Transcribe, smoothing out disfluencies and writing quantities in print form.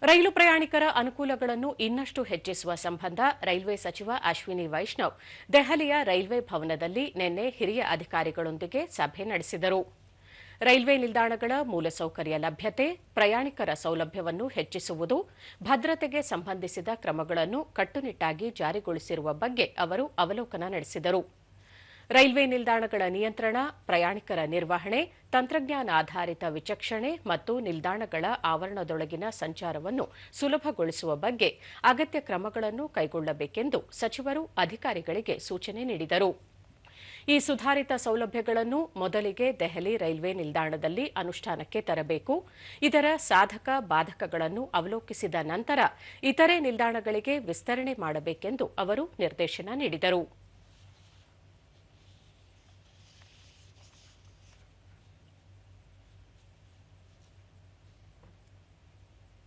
ರೈಲು ಪ್ರಯಾಣಿಕರ ಅನುಕೂಲಗಳನ್ನು ಇನ್ನಷ್ಟು ಹೆಚ್ಚಿಸುವ ಸಂಬಂಧ ರೈಲ್ವೆ ಸಚಿವ ಅಶ್ವಿನಿ ವೈಷ್ಣವ್ ದೆಹಲಿಯ ರೈಲ್ವೆ ಭವನದಲ್ಲಿ ನಿನ್ನೆ ಹಿರಿಯ ಅಧಿಕಾರಿಗಳೊಂದಿಗೆ ಸಭೆ ನಡೆಸಿದರು. ರೈಲ್ವೆ ನಿಲ್ದಾಣಗಳ ಮೂಲಸೌಕರ್ಯ ಲಭ್ಯತೆ, ಪ್ರಯಾಣಿಕರ ಸೌಲಭ್ಯವನ್ನು ಹೆಚ್ಚಿಸುವುದು, ಭದ್ರತೆಗೆ ಸಂಬಂಧಿಸಿದ ಕ್ರಮಗಳನ್ನು ಕಟ್ಟುನಿಟ್ಟಾಗಿ ಜಾರಿಗೊಳಿಸಿರುವ ಬಗ್ಗೆ ಅವರು ಅವಲೋಕನ ನಡೆಸಿದರು. ರೈಲ್ವೆ ನಿಲ್ದಾಣಗಳ ನಿಯಂತ್ರಣ, ಪ್ರಯಾಣಿಕರ ನಿರ್ವಹಣೆ, ತಂತ್ರಜ್ಞಾನಾಧಾರಿತ ವಿಚಕ್ಷಣೆ ಮತ್ತು ನಿಲ್ದಾಣಗಳ ಆವರಣದೊಳಗಿನ ಸಂಚಾರವನ್ನು ಸುಲಭಗೊಳಿಸುವ ಬಗ್ಗೆ ಅಗತ್ಯ ಕ್ರಮಗಳನ್ನು ಕೈಗೊಳ್ಳಬೇಕೆಂದು ಸಚಿವರು ಅಧಿಕಾರಿಗಳಿಗೆ ಸೂಚನೆ ನೀಡಿದರು. ಈ ಸುಧಾರಿತ ಸೌಲಭ್ಯಗಳನ್ನು ಮೊದಲಿಗೆ ದೆಹಲಿ ರೈಲ್ವೆ ನಿಲ್ದಾಣದಲ್ಲಿ ಅನುಷ್ಠಾನಕ್ಕೆ ತರಬೇಕು. ಇದರ ಸಾಧಕ ಬಾಧಕಗಳನ್ನು ಅವಲೋಕಿಸಿದ ನಂತರ ಇತರೆ ನಿಲ್ದಾಣಗಳಿಗೆ ವಿಸ್ತರಣೆ ಮಾಡಬೇಕೆಂದು ಅವರು ನಿರ್ದೇಶನ ನೀಡಿದರು.